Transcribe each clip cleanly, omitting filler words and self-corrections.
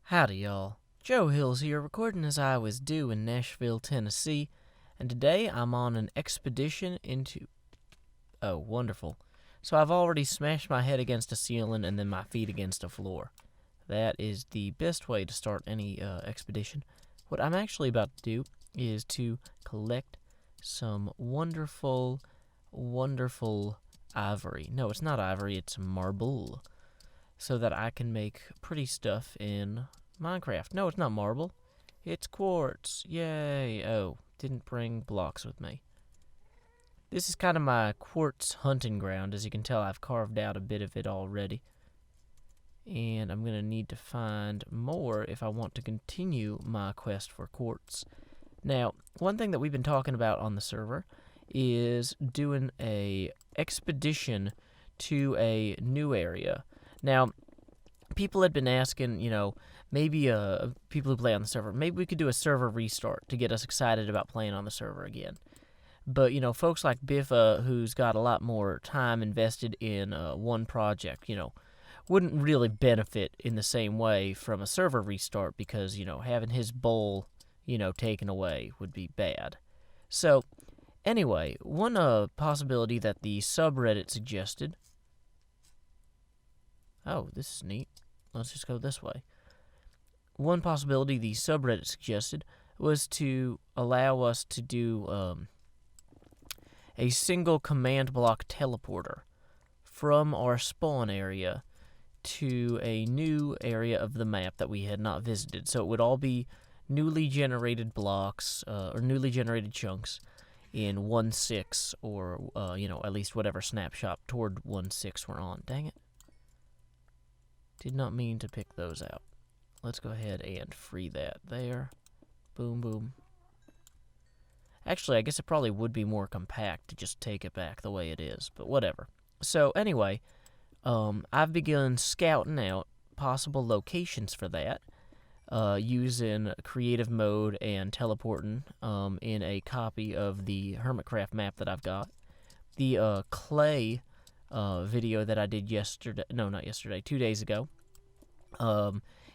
Howdy, y'all. Joe Hills here, recording as I was due in Nashville, Tennessee, and today I'm on an expedition into... Oh, wonderful. So I've already smashed my head against a ceiling and then my feet against a floor. That is the best way to start any expedition. What I'm actually about to do is to collect some wonderful ivory. No, it's not ivory, it's marble. So that I can make pretty stuff in Minecraft. No, it's not marble. It's quartz. Yay. Oh, didn't bring blocks with me. This is kind of my quartz hunting ground. As you can tell, I've carved out a bit of it already. And I'm going to need to find more if I want to continue my quest for quartz. Now, one thing that we've been talking about on the server is doing a expedition to a new area. Now, people had been asking, maybe people who play on the server, maybe we could do a server restart to get us excited about playing on the server again. But, folks like Biffa, who's got a lot more time invested in one project, wouldn't really benefit in the same way from a server restart because, having his bowl, taken away would be bad. So, anyway, one possibility that the subreddit suggested... Oh, this is neat. Let's just go this way. One possibility the subreddit suggested was to allow us to do a single command block teleporter from our spawn area to a new area of the map that we had not visited. So it would all be newly generated blocks or newly generated chunks in 1.6 or, at least whatever snapshot toward 1.6 we're on. Dang it. Did not mean to pick those out. Let's go ahead and free that there. Boom, boom. Actually, I guess it probably would be more compact to just take it back the way it is, but whatever. So anyway, I've begun scouting out possible locations for that, using creative mode and teleporting in a copy of the Hermitcraft map that I've got. The clay video that I did yesterday, no, not yesterday, 2 days ago,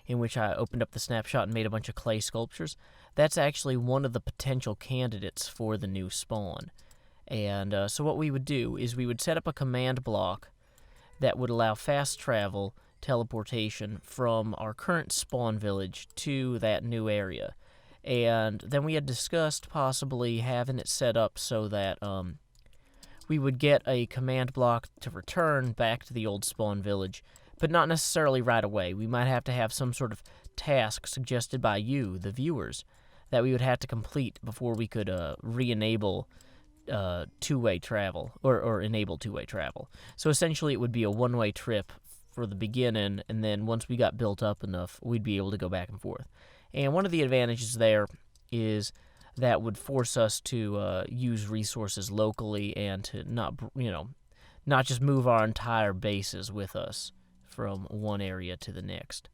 in which I opened up the snapshot and made a bunch of clay sculptures. That's actually one of the potential candidates for the new spawn. And so what we would do is we would set up a command block that would allow fast travel, teleportation from our current spawn village to that new area. And then we had discussed possibly having it set up so that we would get a command block to return back to the old spawn village, but not necessarily right away. We might have to have some sort of task suggested by you, the viewers, that we would have to complete before we could re-enable two-way travel, or enable two-way travel. So essentially it would be a one-way trip for the beginning, and then once we got built up enough, we'd be able to go back and forth. And one of the advantages there is that would force us to use resources locally and to not just move our entire bases with us from one area to the next,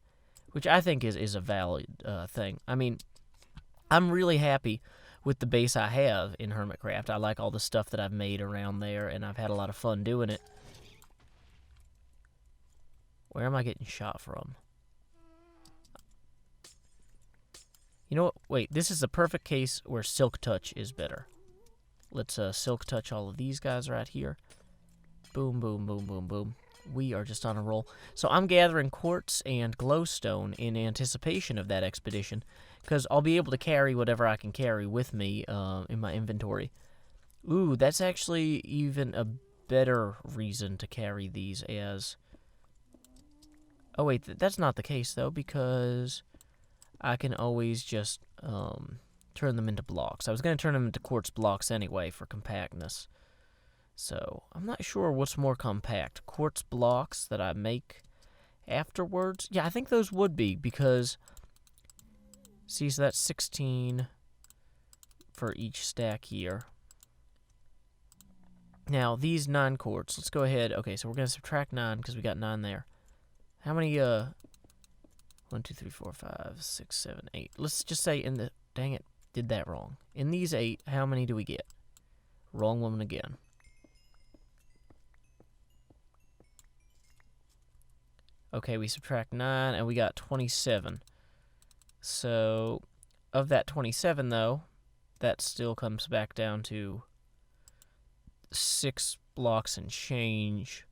which I think is a valid thing. I mean, I'm really happy with the base I have in Hermitcraft. I like all the stuff that I've made around there, and I've had a lot of fun doing it. Where am I getting shot from? You know what? Wait, this is a perfect case where Silk Touch is better. Let's Silk Touch all of these guys right here. Boom, boom, boom, boom, boom. We are just on a roll. So I'm gathering quartz and glowstone in anticipation of that expedition, because I'll be able to carry whatever I can carry with me in my inventory. Ooh, that's actually even a better reason to carry these as... Oh, wait, that's not the case, though, because I can always just turn them into blocks. I was going to turn them into quartz blocks anyway for compactness. So, I'm not sure what's more compact. Quartz blocks that I make afterwards? Yeah, I think those would be, because... See, so that's 16 for each stack here. Now, these 9 quartz, let's go ahead. Okay, so we're going to subtract 9, because we got 9 there. How many, 1, 2, 3, 4, 5, 6, 7, 8. Let's just say in the... Dang it, did that wrong. In these 8, how many do we get? Wrong one again. Okay, we subtract 9, and we got 27. So, of that 27, though, that still comes back down to 6 blocks and change.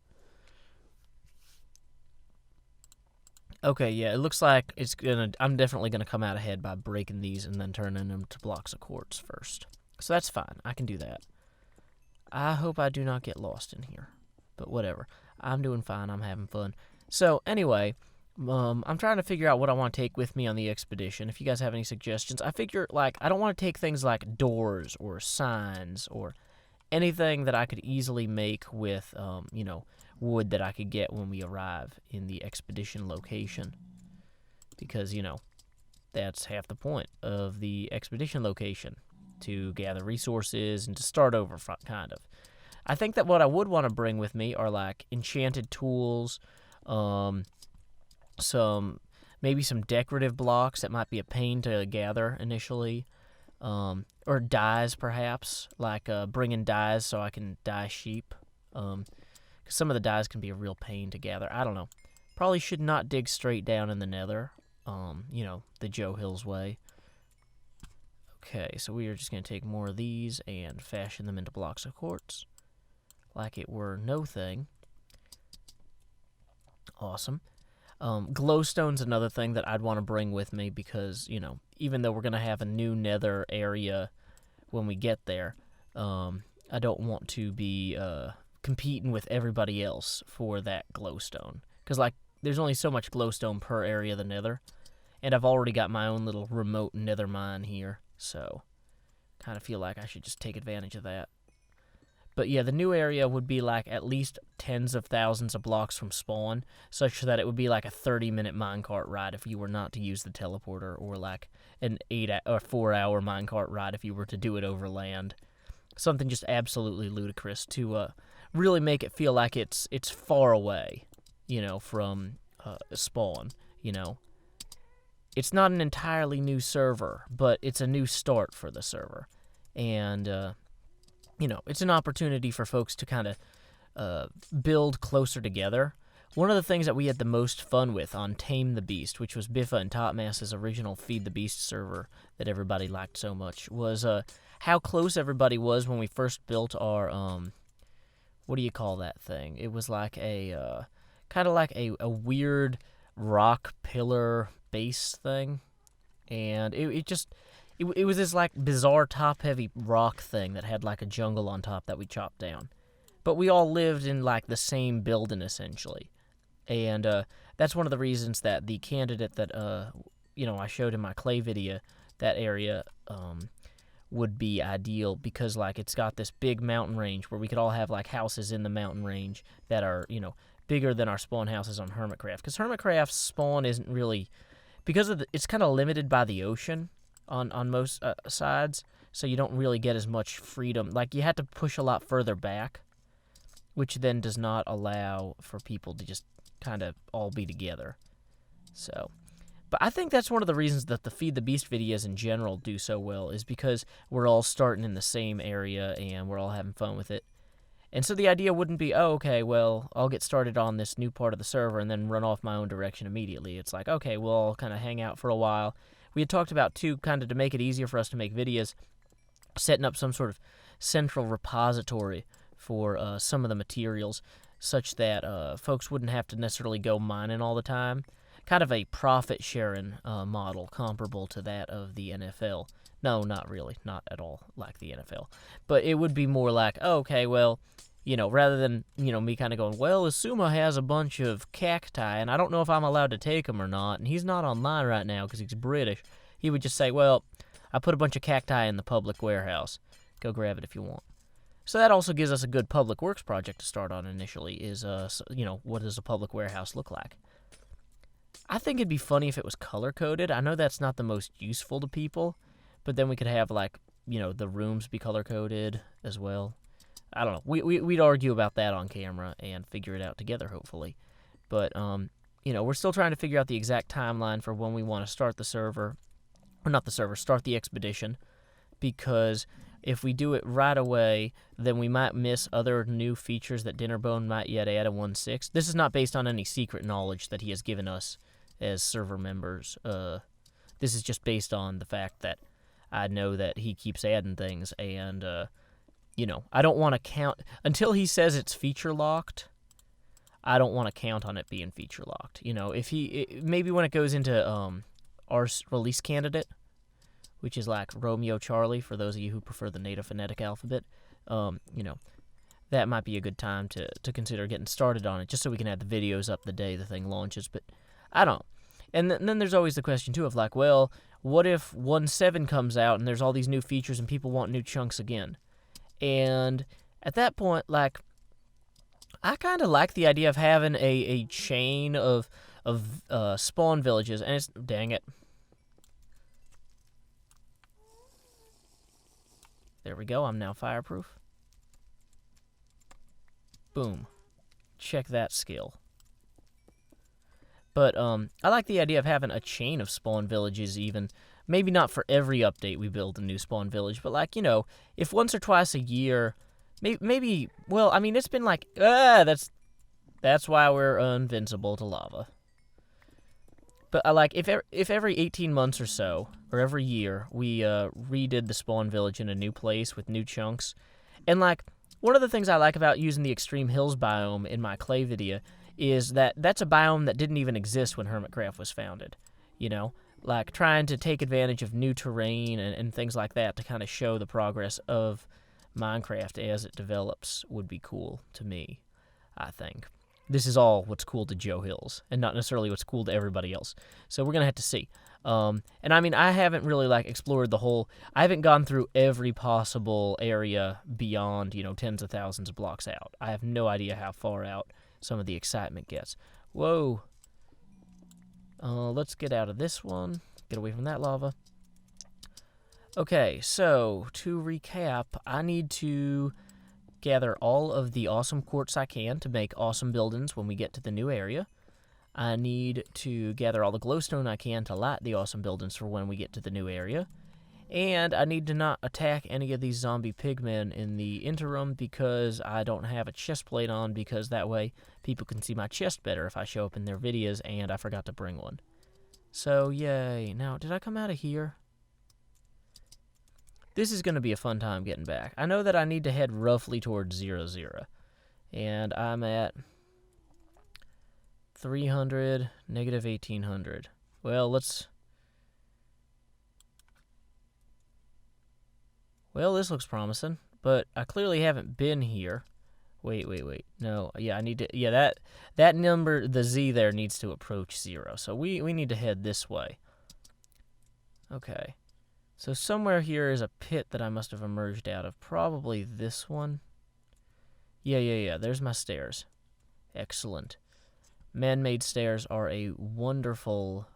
Okay, yeah, it looks like I'm definitely gonna come out ahead by breaking these and then turning them to blocks of quartz first. So that's fine. I can do that. I hope I do not get lost in here. But whatever. I'm doing fine. I'm having fun. So, anyway, I'm trying to figure out what I want to take with me on the expedition. If you guys have any suggestions, I figure, like, I don't want to take things like doors or signs or anything that I could easily make with, wood that I could get when we arrive in the expedition location. Because, that's half the point of the expedition location, to gather resources and to start over, kind of. I think that what I would want to bring with me are, like, enchanted tools, maybe some decorative blocks that might be a pain to gather initially, or dyes, perhaps, like bringing dyes so I can dye sheep, because some of the dyes can be a real pain to gather. I don't know. Probably should not dig straight down in the nether, the Joe Hills way. Okay, so we are just going to take more of these and fashion them into blocks of quartz, like it were no thing. Awesome. Glowstone's another thing that I'd want to bring with me because, even though we're going to have a new nether area when we get there, I don't want to be competing with everybody else for that glowstone. Because, there's only so much glowstone per area of the nether, and I've already got my own little remote nether mine here, so kind of feel like I should just take advantage of that. But yeah, the new area would be at least tens of thousands of blocks from spawn, such that it would be like a 30-minute minecart ride if you were not to use the teleporter, or an 4-hour minecart ride if you were to do it over land. Something just absolutely ludicrous to really make it feel like it's far away, from spawn. It's not an entirely new server, but it's a new start for the server, and it's an opportunity for folks to kind of build closer together. One of the things that we had the most fun with on Tame the Beast, which was Biffa and Topmass's original Feed the Beast server that everybody liked so much, was how close everybody was when we first built our, what do you call that thing? It was like a, kind of like a weird rock pillar base thing, and it was this bizarre top-heavy rock thing that had a jungle on top that we chopped down. But we all lived in the same building essentially. And that's one of the reasons that the candidate that I showed in my clay video, that area would be ideal, because it's got this big mountain range where we could all have houses in the mountain range that are, bigger than our spawn houses on Hermitcraft. Because Hermitcraft's spawn isn't really, because it's kind of limited by the ocean on most sides, so you don't really get as much freedom. You had to push a lot further back, which then does not allow for people to just kind of all be together. So, but I think that's one of the reasons that the Feed the Beast videos in general do so well, is because we're all starting in the same area and we're all having fun with it. And so the idea wouldn't be, oh, okay, well, I'll get started on this new part of the server and then run off my own direction immediately. It's okay, we'll all kind of hang out for a while. We had talked about, too, kind of to make it easier for us to make videos, setting up some sort of central repository for some of the materials, such that folks wouldn't have to necessarily go mining all the time. Kind of a profit-sharing model comparable to that of the NFL. No, not really. Not at all like the NFL. But it would be more oh, okay, well, rather than, me kind of going, well, Asuma has a bunch of cacti, and I don't know if I'm allowed to take them or not, and he's not online right now because he's British. He would just say, well, I put a bunch of cacti in the public warehouse. Go grab it if you want. So that also gives us a good public works project to start on initially, is, what does a public warehouse look like? I think it'd be funny if it was color-coded. I know that's not the most useful to people, but then we could have, the rooms be color-coded as well. I don't know. We'd argue about that on camera and figure it out together, hopefully. But, we're still trying to figure out the exact timeline for when we want to start the server. Or not the server, start the expedition. Because if we do it right away, then we might miss other new features that Dinnerbone might yet add in 1.6. This is not based on any secret knowledge that he has given us as server members. This is just based on the fact that I know that he keeps adding things, and, you know, I don't want to count... Until he says it's feature-locked, I don't want to count on it being feature-locked. You know, if maybe when it goes into our release candidate, which is like Romeo Charlie, for those of you who prefer the native phonetic alphabet, you know, that might be a good time to consider getting started on it, just so we can have the videos up the day the thing launches. But I don't. And then there's always the question, too, of like, well, what if 1.7 comes out and there's all these new features and people want new chunks again? And at that point, like, I kind of like the idea of having a chain of spawn villages, and it's... Dang it. There we go, I'm now fireproof. Boom. Check that skill. But I like the idea of having a chain of spawn villages even. Maybe not for every update we build a new spawn village, but like, you know, if once or twice a year, maybe well, I mean, it's been like, that's why we're invincible to lava. But I like, if every 18 months or so, or every year, we redid the spawn village in a new place with new chunks. And like, one of the things I like about using the Extreme Hills biome in my clay video is that that's a biome that didn't even exist when Hermitcraft was founded, you know? Like, trying to take advantage of new terrain and things like that to kind of show the progress of Minecraft as it develops would be cool to me, I think. This is all what's cool to Joe Hills, and not necessarily what's cool to everybody else. So we're going to have to see. And I mean, I haven't really, like, explored the whole... I haven't gone through every possible area beyond, you know, tens of thousands of blocks out. I have no idea how far out some of the excitement gets. Whoa. Let's get out of this one. Get away from that lava. Okay, so to recap, I need to gather all of the awesome quartz I can to make awesome buildings when we get to the new area. I need to gather all the glowstone I can to light the awesome buildings for when we get to the new area. And I need to not attack any of these zombie pigmen in the interim because I don't have a chest plate on, because that way people can see my chest better if I show up in their videos and I forgot to bring one. So, yay. Now, did I come out of here? This is going to be a fun time getting back. I know that I need to head roughly towards 0, 0. And I'm at 300, negative 1800. Well, let's... Well, this looks promising, but I clearly haven't been here. Wait. No, yeah, I need to... Yeah, that number, the Z there, needs to approach 0. So we need to head this way. Okay. So somewhere here is a pit that I must have emerged out of. Probably this one. Yeah. There's my stairs. Excellent. Man-made stairs are a wonderful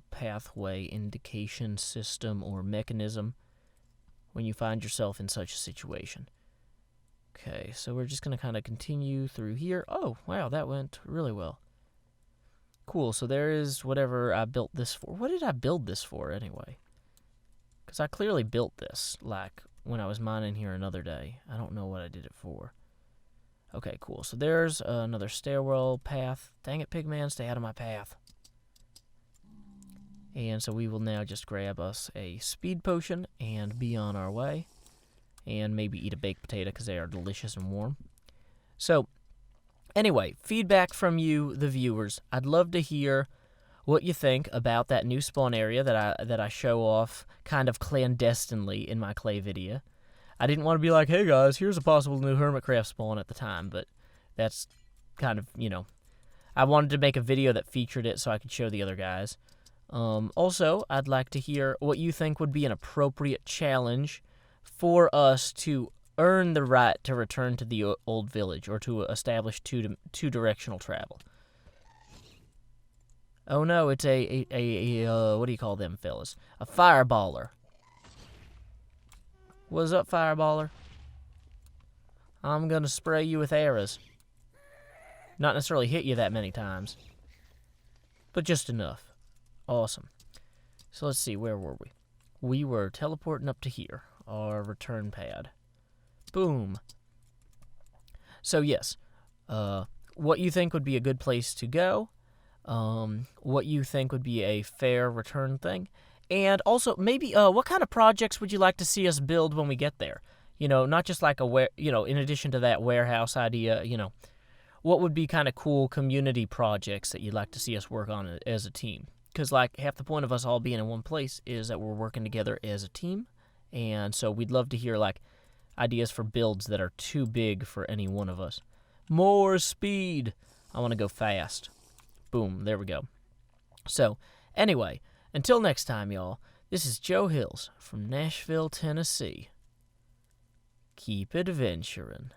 pathway indication system or mechanism when you find yourself in such a situation. Okay, so we're just going to kind of continue through here. Oh, wow, that went really well. Cool, so there is whatever I built this for. What did I build this for, anyway? Because I clearly built this, like, when I was mining here another day. I don't know what I did it for. Okay, cool. So there's another stairwell path. Dang it, Pigman, stay out of my path. And so we will now just grab us a speed potion and be on our way. And maybe eat a baked potato because they are delicious and warm. So, anyway, feedback from you, the viewers. I'd love to hear what you think about that new spawn area that I show off kind of clandestinely in my clay video. I didn't want to be like, hey guys, here's a possible new Hermitcraft spawn at the time, but that's kind of, you know, I wanted to make a video that featured it so I could show the other guys. Also, I'd like to hear what you think would be an appropriate challenge for us to earn the right to return to the old village or to establish two-directional travel. Oh no, it's a what do you call them fellas? A fireballer. What's up, fireballer? I'm gonna spray you with arrows. Not necessarily hit you that many times, but just enough. Awesome. So let's see, where were we? We were teleporting up to here, our return pad. Boom. So yes, what you think would be a good place to go, what you think would be a fair return thing, And also, maybe, what kind of projects would you like to see us build when we get there? Not just like in addition to that warehouse idea, what would be kind of cool community projects that you'd like to see us work on as a team? Because, like, half the point of us all being in one place is that we're working together as a team. And so we'd love to hear, like, ideas for builds that are too big for any one of us. More speed. I want to go fast. Boom, there we go. So, anyway, until next time, y'all, this is Joe Hills from Nashville, Tennessee. Keep adventuring.